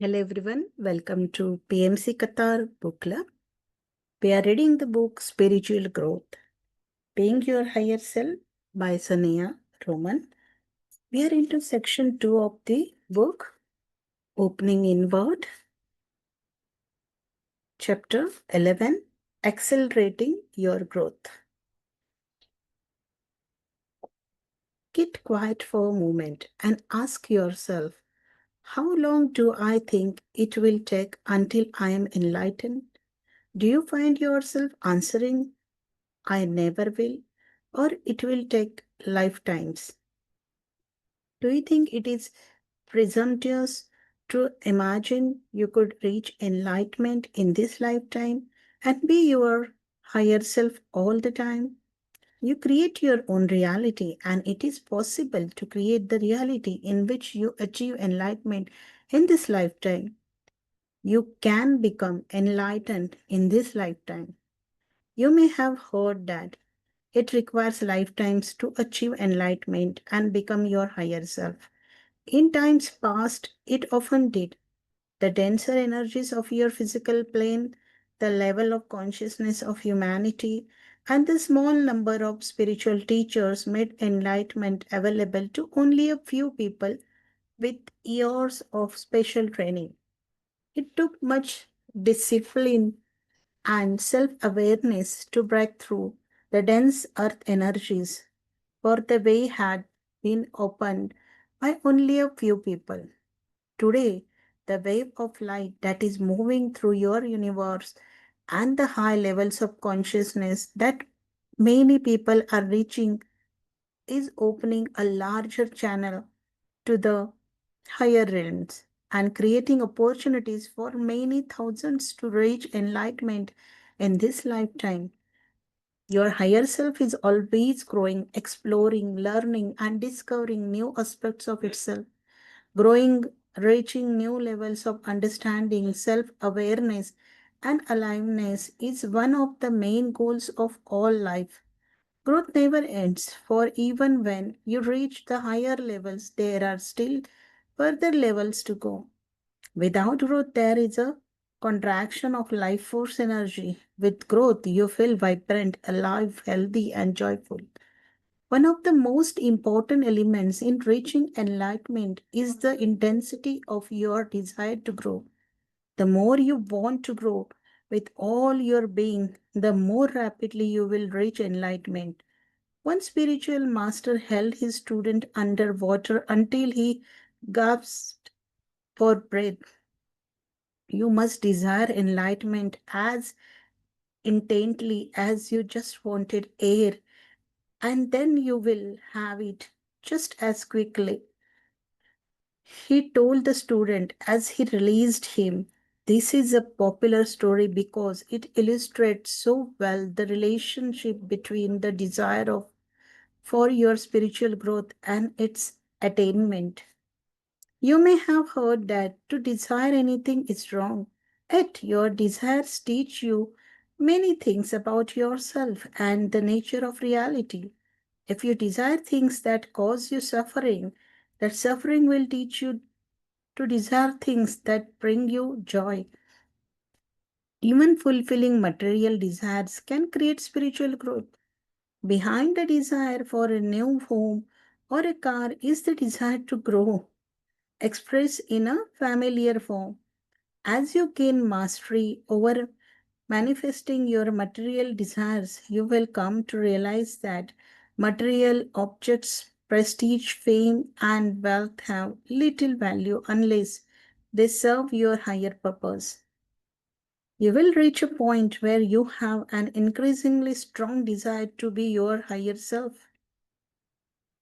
Hello everyone, welcome to PMC Qatar Book Club. We are reading the book Spiritual Growth, Being Your Higher Self by Sonia Roman. We are into section 2 of the book, Opening Inward, chapter 11, Accelerating Your Growth. Get quiet for a moment and ask yourself, how long do I think it will take until I am enlightened? Do you find yourself answering, I never will, or it will take lifetimes? Do you think it is presumptuous to imagine you could reach enlightenment in this lifetime and be your higher self all the time? You create your own reality, and it is possible to create the reality in which you achieve enlightenment in this lifetime. You can become enlightened in this lifetime. You may have heard that it requires lifetimes to achieve enlightenment and become your higher self. In times past, it often did. The denser energies of your physical plane, the level of consciousness of humanity, and the small number of spiritual teachers made enlightenment available to only a few people with years of special training. It took much discipline and self awareness to break through the dense earth energies, for the way had been opened by only a few people. Today, the wave of light that is moving through your universe and the high levels of consciousness that many people are reaching is opening a larger channel to the higher realms and creating opportunities for many thousands to reach enlightenment in this lifetime. Your higher self is always growing, exploring, learning, and discovering new aspects of itself. Growing, reaching new levels of understanding, self awareness, and aliveness is one of the main goals of all life. Growth never ends, for even when you reach the higher levels, there are still further levels to go. Without growth, there is a contraction of life force energy. With growth, you feel vibrant, alive, healthy, and joyful. One of the most important elements in reaching enlightenment is the intensity of your desire to grow. The more you want to grow with all your being, the more rapidly you will reach enlightenment. One spiritual master held his student under water until he gasped for breath. You must desire enlightenment as intently as you just wanted air, and then you will have it just as quickly. He told the student as he released him. This is a popular story because it illustrates so well the relationship between the desire of for your spiritual growth and its attainment. You may have heard that to desire anything is wrong, yet your desires teach you many things about yourself and the nature of reality. If you desire things that cause you suffering, that suffering will teach you to desire things that bring you joy. Even fulfilling material desires can create spiritual growth. Behind the desire for a new home or a car is the desire to grow, expressed in a familiar form. As you gain mastery over manifesting your material desires, you will come to realize that material objects, prestige, fame, and wealth have little value unless they serve your higher purpose. You will reach a point where you have an increasingly strong desire to be your higher self.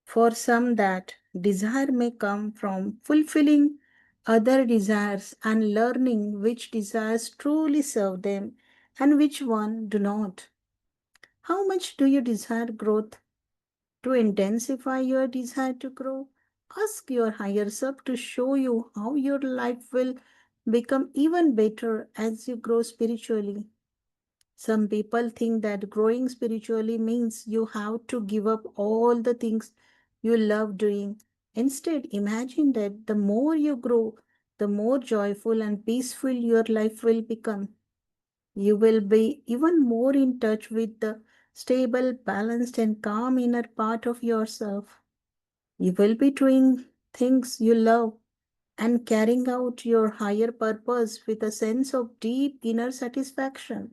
For some, that desire may come from fulfilling other desires and learning which desires truly serve them and which one do not. How much do you desire growth? To intensify your desire to grow, ask your higher self to show you how your life will become even better as you grow spiritually. Some people think that growing spiritually means you have to give up all the things you love doing. Instead, imagine that the more you grow, the more joyful and peaceful your life will become. You will be even more in touch with the stable, balanced, and calm inner part of yourself. You will be doing things you love and carrying out your higher purpose with a sense of deep inner satisfaction.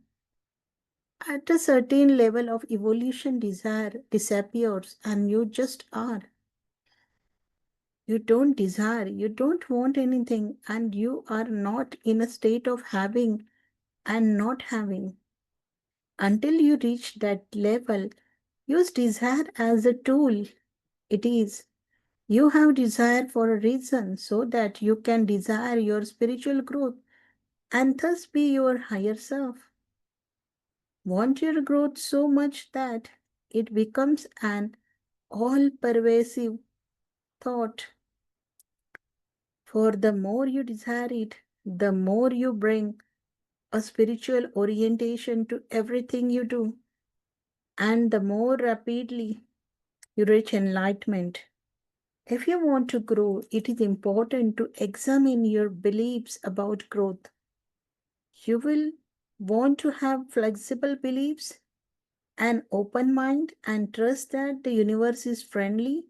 At a certain level of evolution, desire disappears and you just are. You don't desire, you don't want anything, and you are not in a state of having and not having. Until you reach that level, use desire as a tool. It is. You have desire for a reason so that you can desire your spiritual growth and thus be your higher self. Want your growth so much that it becomes an all pervasive thought. For the more you desire it, the more you bring a spiritual orientation to everything you do, and the more rapidly you reach enlightenment. If you want to grow, it is important to examine your beliefs about growth. You will want to have flexible beliefs, an open mind, and trust that the universe is friendly.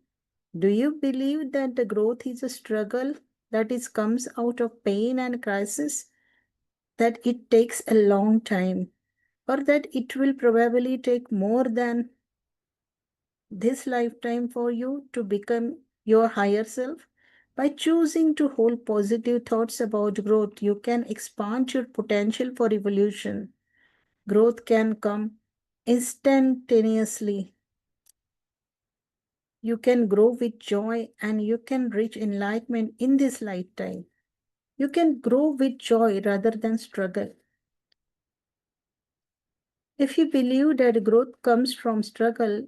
Do you believe that the growth is a struggle that is comes out of pain and crisis, that it takes a long time, or that it will probably take more than this lifetime for you to become your higher self? By choosing to hold positive thoughts about growth, you can expand your potential for evolution. Growth can come instantaneously. You can grow with joy and you can reach enlightenment in this lifetime. You can grow with joy rather than struggle. If you believe that growth comes from struggle,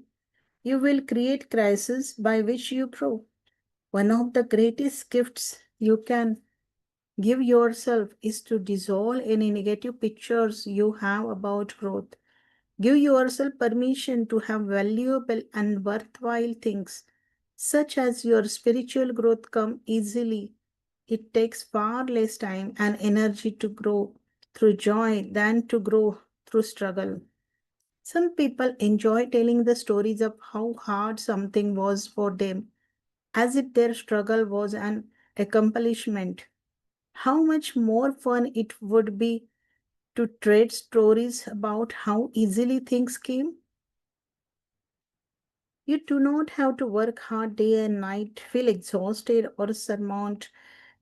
you will create crises by which you grow. One of the greatest gifts you can give yourself is to dissolve any negative pictures you have about growth. Give yourself permission to have valuable and worthwhile things, such as your spiritual growth, come easily. It takes far less time and energy to grow through joy than to grow through struggle. Some people enjoy telling the stories of how hard something was for them, as if their struggle was an accomplishment. How much more fun it would be to trade stories about how easily things came. You do not have to work hard day and night, feel exhausted, or surmount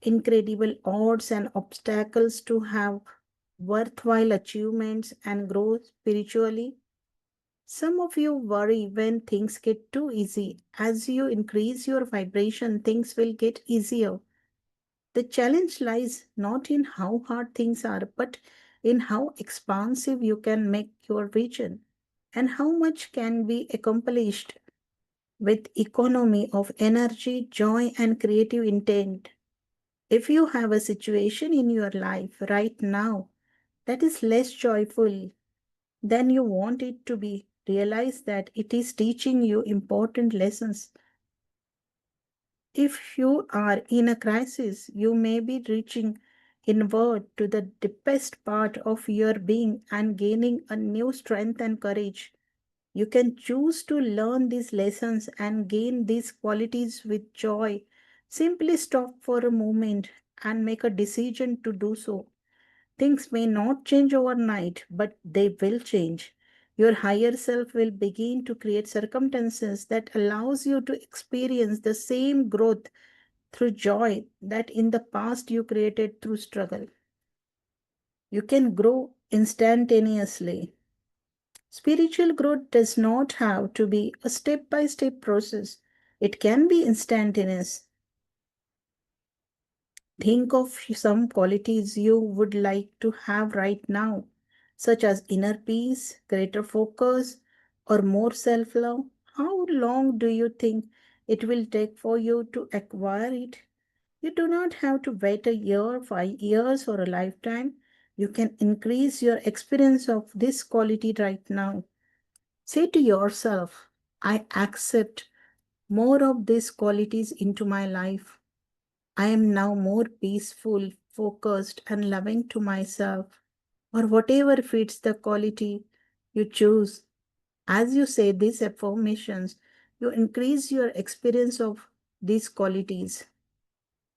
incredible odds and obstacles to have worthwhile achievements and grow spiritually. Some of you worry when things get too easy. As you increase your vibration, things will get easier. The challenge lies not in how hard things are, but in how expansive you can make your vision and how much can be accomplished with economy of energy, joy, and creative intent. If you have a situation in your life right now that is less joyful than you want it to be, realize that it is teaching you important lessons. If you are in a crisis, you may be reaching inward to the deepest part of your being and gaining a new strength and courage. You can choose to learn these lessons and gain these qualities with joy. Simply stop for a moment and make a decision to do so. Things may not change overnight, but they will change. Your higher self will begin to create circumstances that allows you to experience the same growth through joy that in the past you created through struggle. You can grow instantaneously. Spiritual growth does not have to be a step by step process, it can be instantaneous. Think of some qualities you would like to have right now, such as inner peace, greater focus, or more self love. How long do you think it will take for you to acquire it? You do not have to wait a year, 5 years, or a lifetime. You can increase your experience of this quality right now. Say to yourself, I accept more of these qualities into my life. I am now more peaceful, focused, and loving to myself, or whatever fits the quality you choose. As you say these affirmations, you increase your experience of these qualities.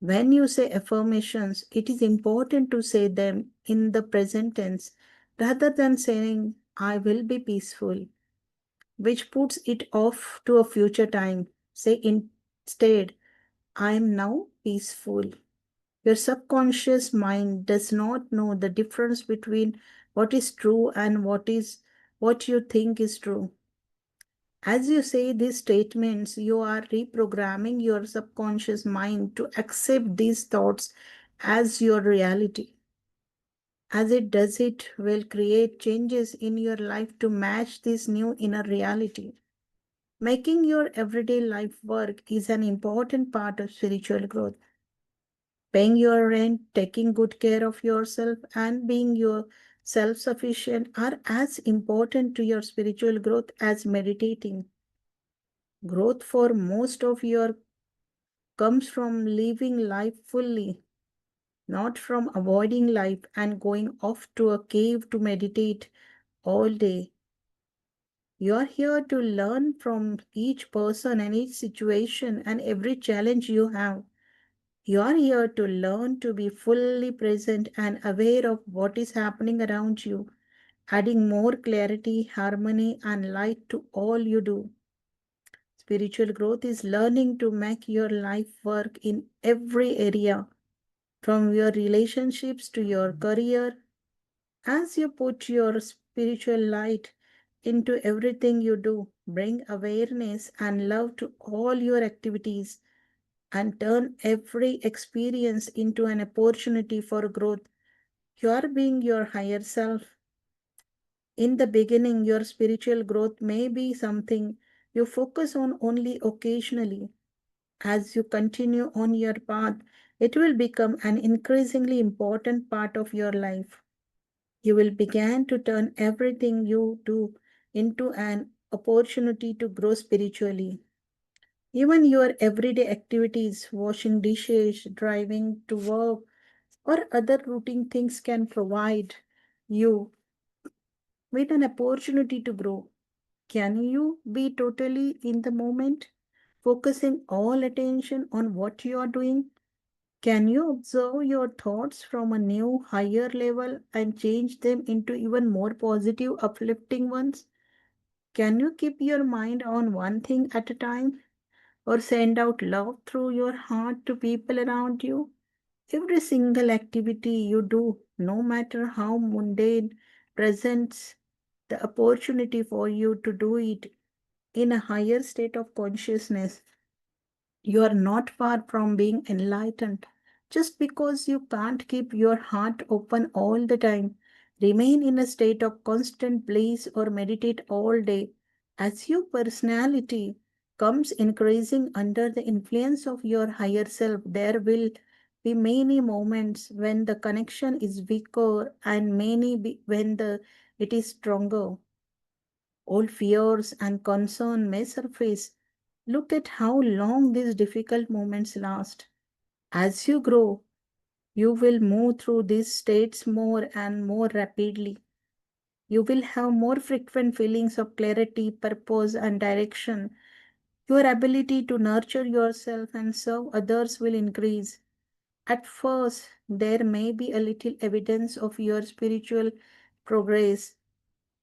When you say affirmations, it is important to say them in the present tense rather than saying, I will be peaceful, which puts it off to a future time. Say instead, I am now peaceful. Your subconscious mind does not know the difference between what is true and what you think is true. As you say these statements, you are reprogramming your subconscious mind to accept these thoughts as your reality. As it does, it will create changes in your life to match this new inner reality. Making your everyday life work is an important part of spiritual growth. Paying your rent, taking good care of yourself, and being your self sufficient are as important to your spiritual growth as meditating. Growth for most of your comes from living life fully, not from avoiding life and going off to a cave to meditate all day. You are here to learn from each person and each situation and every challenge you have. You are here to learn to be fully present and aware of what is happening around you, adding more clarity, harmony, and light to all you do. Spiritual growth is learning to make your life work in every area, from your relationships to your career. As you put your spiritual light into everything you do, bring awareness and love to all your activities and turn every experience into an opportunity for growth. You are being your higher self. In the beginning, your spiritual growth may be something you focus on only occasionally. As you continue on your path, it will become an increasingly important part of your life. You will begin to turn everything you do into an opportunity to grow spiritually. Even your everyday activities, washing dishes, driving to work, or other routine things can provide you with an opportunity to grow. Can you be totally in the moment, focusing all attention on what you are doing? Can you observe your thoughts from a new, higher level and change them into even more positive, uplifting ones? Can you keep your mind on one thing at a time or send out love through your heart to people around you? Every single activity you do, no matter how mundane, presents the opportunity for you to do it in a higher state of consciousness. You are not far from being enlightened. Just because you can't keep your heart open all the time, remain in a state of constant bliss or meditate all day. As your personality comes increasing under the influence of your higher self, there will be many moments when the connection is weaker and when it is stronger. Old fears and concern may surface. Look at how long these difficult moments last. As you grow, you will move through these states more and more rapidly. You will have more frequent feelings of clarity, purpose, and direction. Your ability to nurture yourself and serve others will increase. At first, there may be a little evidence of your spiritual progress.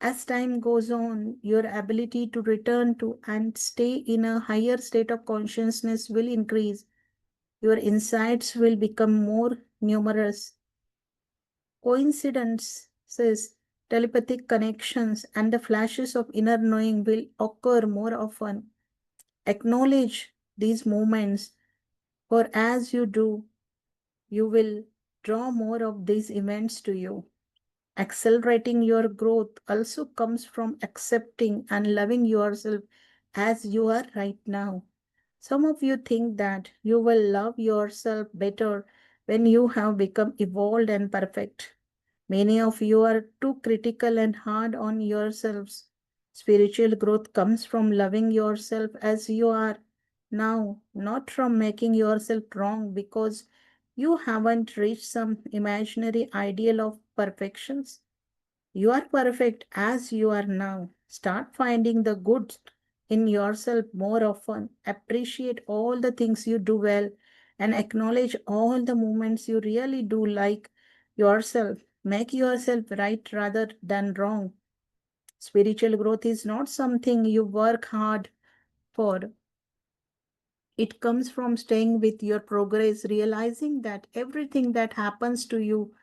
As time goes on, your ability to return to and stay in a higher state of consciousness will increase. Your insights will become more numerous. Coincidences, telepathic connections, and the flashes of inner knowing will occur more often. Acknowledge these moments, for as you do, you will draw more of these events to you. Accelerating your growth also comes from accepting and loving yourself as you are right now. Some of you think that you will love yourself better when you have become evolved and perfect. Many of you are too critical and hard on yourselves. Spiritual growth comes from loving yourself as you are, now, not from making yourself wrong because you haven't reached some imaginary ideal of perfections. You are perfect as you are now. Start finding the good in yourself more often. Appreciate all the things you do well and acknowledge all the moments you really do like yourself. Make yourself right rather than wrong. Spiritual growth is not something you work hard for. It comes from staying with your progress, realizing that everything that happens to you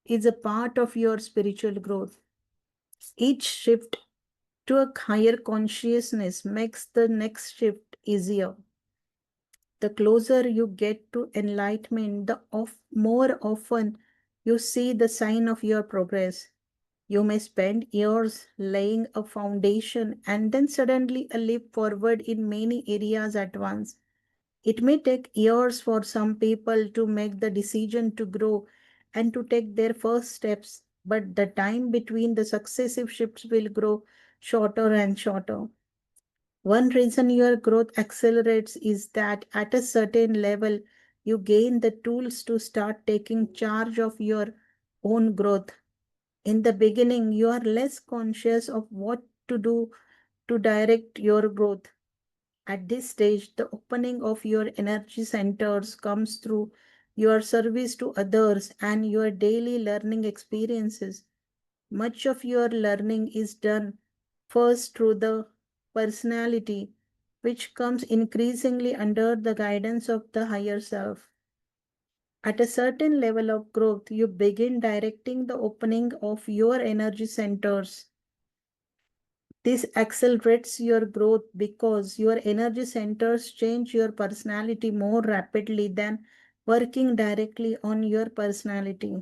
is a part of your spiritual growth. Each shift to a higher consciousness makes the next shift easier. The closer you get to enlightenment, more often you see the sign of your progress. You may spend years laying a foundation and then suddenly a leap forward in many areas at once. It may take years for some people to make the decision to grow and to take their first steps, but the time between the successive shifts will grow shorter and shorter. One reason your growth accelerates is that at a certain level, you gain the tools to start taking charge of your own growth. In the beginning, you are less conscious of what to do to direct your growth. At this stage, the opening of your energy centers comes through your service to others and your daily learning experiences. Much of your learning is done first through the personality, which comes increasingly under the guidance of the higher self. At a certain level of growth, you begin directing the opening of your energy centers. This accelerates your growth because your energy centers change your personality more rapidly than working directly on your personality.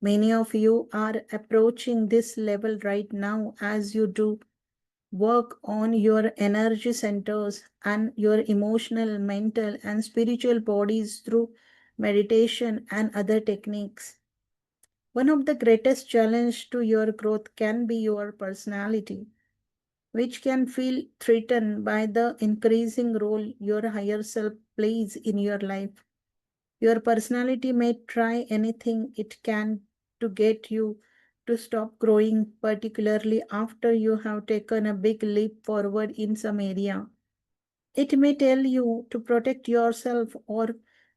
Many of you are approaching this level right now as you do work on your energy centers and your emotional, mental, and spiritual bodies through meditation and other techniques. One of the greatest challenges to your growth can be your personality, which can feel threatened by the increasing role your higher self plays in your life. Your personality may try anything it can to get you to stop growing, particularly after you have taken a big leap forward in some area. It may tell you to protect yourself or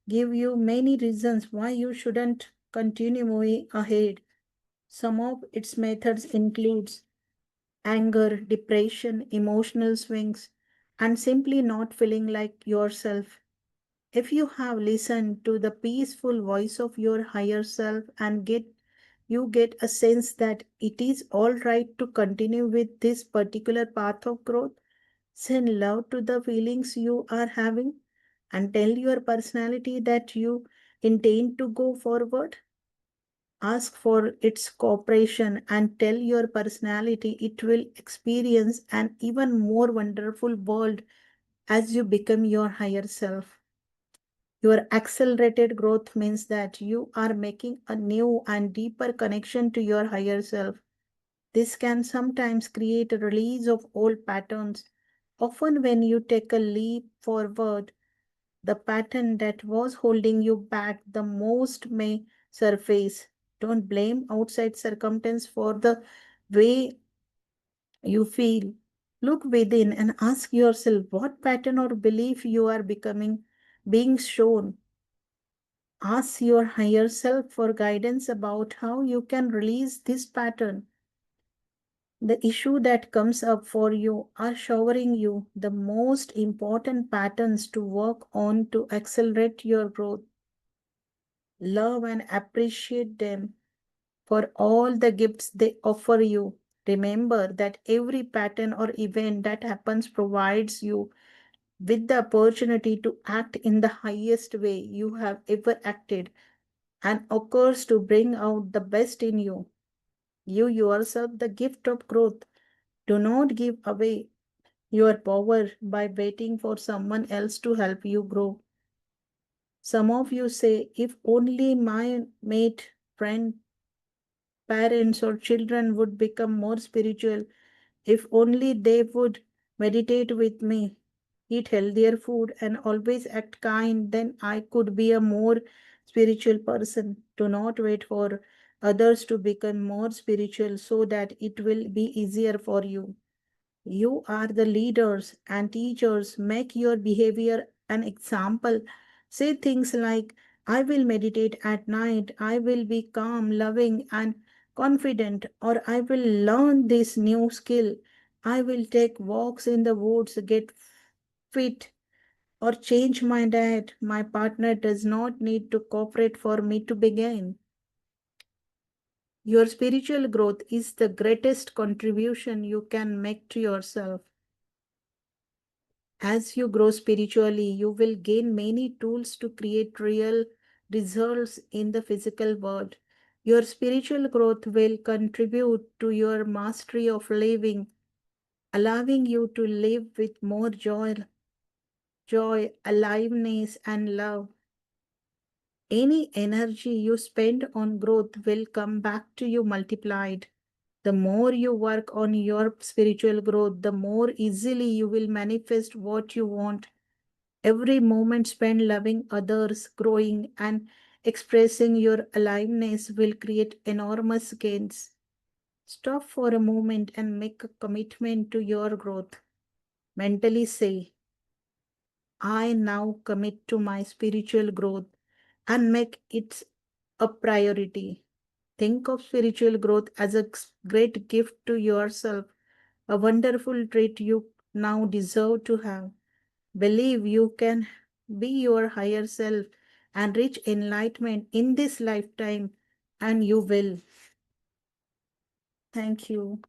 give you many reasons why you shouldn't continue moving ahead. Some of its methods includes anger, depression, emotional swings, and simply not feeling like yourself. If you have listened to the peaceful voice of your higher self and you get a sense that it is all right to continue with this particular path of growth, send love to the feelings you are having and tell your personality that you intend to go forward. Ask for its cooperation and tell your personality it will experience an even more wonderful world as you become your higher self. Your accelerated growth means that you are making a new and deeper connection to your higher self. This can sometimes create a release of old patterns. Often, when you take a leap forward, the pattern that was holding you back the most may surface. Don't blame outside circumstance for the way you feel. Look within and ask yourself what pattern or belief you are being shown. Ask your higher self for guidance about how you can release this pattern. The issue that comes up for you are showering you the most important patterns to work on to accelerate your growth. Love and appreciate them for all the gifts they offer you. Remember that every pattern or event that happens provides you with the opportunity to act in the highest way you have ever acted and occurs to bring out the best in you. You yourself the gift of growth. Do not give away your power by waiting for someone else to help you grow. Some of you say, if only my mate, friend, parents, or children would become more spiritual, if only they would meditate with me. eat healthier food, and always act kind, then I could be a more spiritual person. Do not wait for others to become more spiritual so that it will be easier for you. You are the leaders and teachers. Make your behavior an example. Say things like, I will meditate at night, I will be calm, loving, and confident, or I will learn this new skill. I will take walks in the woods, get fit, or change my diet. My partner does not need to cooperate for me to begin. Your spiritual growth is the greatest contribution you can make to yourself. As you grow spiritually, you will gain many tools to create real results in the physical world. Your spiritual growth will contribute to your mastery of living, allowing you to live with more joy, aliveness, and love. Any energy you spend on growth will come back to you multiplied. The more you work on your spiritual growth, the more easily you will manifest what you want. Every moment spent loving others, growing, and expressing your aliveness will create enormous gains. Stop for a moment and make a commitment to your growth. Mentally say, I now commit to my spiritual growth and make it a priority. Think of spiritual growth as a great gift to yourself, a wonderful treat you now deserve to have. Believe you can be your higher self and reach enlightenment in this lifetime, and you will. Thank you.